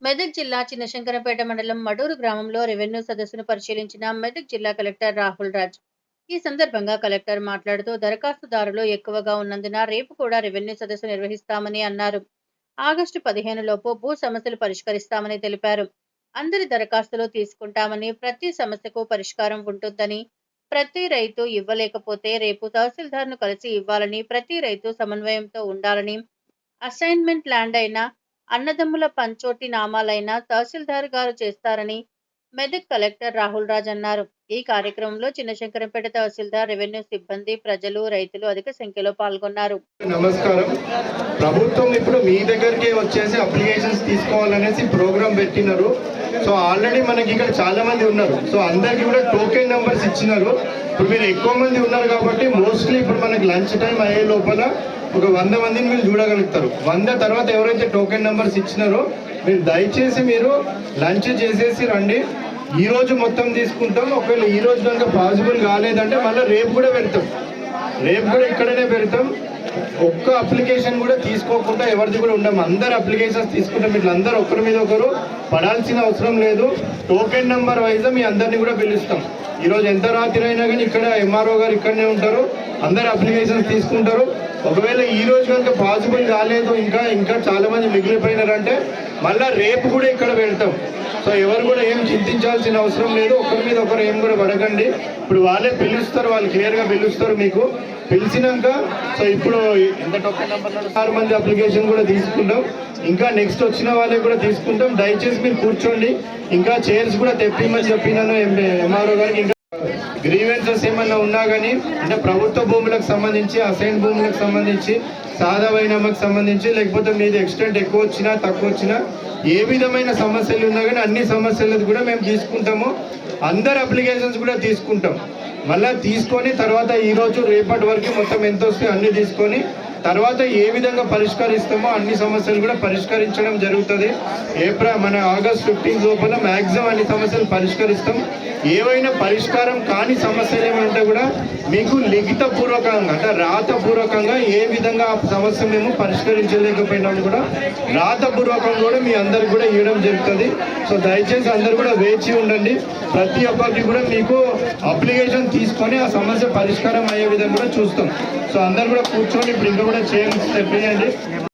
మెదక్ జిల్లా చిన్నశంకరంపేట మండలం మడూరు గ్రామంలో రెవెన్యూ సదస్సును పరిశీలించిన మెదక్ జిల్లా కలెక్టర్ రాహుల్ రాజ్. ఈ సందర్భంగా కలెక్టర్ మాట్లాడుతూ దరఖాస్తుదారులు ఎక్కువగా ఉన్నందున రేపు కూడా రెవెన్యూ సదస్సు నిర్వహిస్తామని అన్నారు. ఆగస్టు 15 లోపు భూ సమస్యలు పరిష్కరిస్తామని తెలిపారు. అందరి దరఖాస్తులు తీసుకుంటామని, ప్రతి సమస్యకు పరిష్కారం ఉంటుందని, ప్రతి రైతు ఇవ్వలేకపోతే రేపు తహసీల్దార్ను కలిసి ఇవ్వాలని, ప్రతి రైతు సమన్వయంతో ఉండాలని, అసైన్మెంట్ ల్యాండ్ అయినా అన్నదమ్ముల పంచోటి నామాలైన తహసీల్దార్ గారు చేస్తారని మెదక్ కలెక్టర్ రాహుల్ రాజ్ అన్నారు. ఈ కార్యక్రమంలో చిన్నశంకరంపేట తహసీల్దార్, రెవెన్యూ సిబ్బంది, ప్రజలు, రైతులు అధిక సంఖ్యలో పాల్గొన్నారు. నమస్కారం. ప్రభుత్వం ఇప్పుడు మీ దగ్గరికి వచ్చేసి అప్లికేషన్స్ తీసుకోవాలనేసి ప్రోగ్రామ్ పెట్టినారు. సో ఆల్రెడీ మనకి ఇక్కడ చాలా మంది ఉన్నారు. సో అందరికి కూడా టోకెన్ నెంబర్స్ ఇచ్చినారు. ఇప్పుడు మీరు ఎక్కువ మంది ఉన్నారు కాబట్టి మోస్ట్లీ ఇప్పుడు మనకి లంచ్ టైం అయ్యే లోపల ఒక 100 మందిని మీరు చూడగలుగుతారు. 100 తర్వాత ఎవరైతే టోకెన్ నెంబర్స్ ఇచ్చినారో మీరు దయచేసి మీరు లంచ్ చేసేసి రండి. ఈ రోజు మొత్తం తీసుకుంటాం. ఒకవేళ ఈ రోజు కనుక పాసిబుల్ కాలేదంటే మళ్ళీ రేపు కూడా పెడతాం. రేపు కూడా ఇక్కడనే పెడతాం. ఒక్క అప్లికేషన్ కూడా తీసుకోకుండా ఎవరిది కూడా ఉండము. అందరు అప్లికేషన్స్ తీసుకుంటాం. మీరు అందరూ ఒకరి మీద ఒకరు పడాల్సిన అవసరం లేదు. టోకెన్ నెంబర్ వైజ్ మీ అందరినీ కూడా పిలుస్తాం. ఈరోజు ఎంత రాత్రి అయినా కానీ ఇక్కడ ఎంఆర్ఓ గారు ఇక్కడనే ఉంటారు. అందరు అప్లికేషన్స్ తీసుకుంటారు. ఒకవేళ ఈ రోజు కనుక పాసిబుల్ కాలేదు, ఇంకా చాలా మంది మిగిలిపోయినారంటే మళ్ళీ రేపు కూడా ఇక్కడ వెళ్తాం. సో ఎవరు కూడా ఏం చింతించాల్సిన అవసరం లేదు. ఒకరి మీద ఒకరు ఏం కూడా పడకండి. ఇప్పుడు వాళ్ళే పిలుస్తారు, వాళ్ళు క్లియర్గా పిలుస్తారు. మీకు పిలిచినాక సో ఇప్పుడు ఎంత టోకెన్ నెంబర్ 6 మంది అప్లికేషన్ కూడా తీసుకుంటాం. ఇంకా నెక్స్ట్ వచ్చిన వాళ్ళకి కూడా తీసుకుంటాం. దయచేసి మీరు కూర్చోండి. ఇంకా చైర్స్ కూడా తెప్పిమని చెప్పినాను ఎంఆర్ఓ గారికి. ఇంకా గ్రీవెన్సెస్ ఏమన్నా ఉన్నా కానీ అంటే ప్రభుత్వ భూములకు సంబంధించి, అసైన్ భూములకు సంబంధించి, సాదా వైనామాకు సంబంధించి, లేకపోతే మీది ఎక్స్టెంట్ ఎక్కువ వచ్చినా తక్కువ వచ్చినా ఏ విధమైన సమస్యలు ఉన్నా కానీ అన్ని సమస్యలది కూడా మేము తీసుకుంటాము. అందరు అప్లికేషన్స్ కూడా తీసుకుంటాం. మళ్ళీ తీసుకొని తర్వాత ఈరోజు రేపటి వరకు మొత్తం ఎంత వస్తే అన్ని తీసుకొని తర్వాత ఏ విధంగా పరిష్కరిస్తామో అన్ని సమస్యలు కూడా పరిష్కరించడం జరుగుతుంది. మన ఆగస్ట్ 15 లోపల మ్యాక్సిమం అన్ని సమస్యలు పరిష్కరిస్తాం. ఏవైనా పరిష్కారం కాని సమస్యలు ఏమంటే కూడా మీకు లిఖితపూర్వకంగా అంటే రాతపూర్వకంగా ఏ విధంగా ఆ సమస్య మేము పరిష్కరించలేకపోయినా కూడా రాతపూర్వకంగా కూడా మీ అందరికి కూడా ఇవ్వడం జరుగుతుంది. సో దయచేసి అందరు కూడా వేచి ఉండండి. ప్రతి ఒక్కరికి కూడా మీకు అప్లికేషన్ తీసుకొని ఆ సమస్య పరిష్కారం అయ్యే విధంగా కూడా చూస్తాం. సో అందరు కూడా కూర్చొని ఇప్పుడు ఇంకా కూడా చేయండి.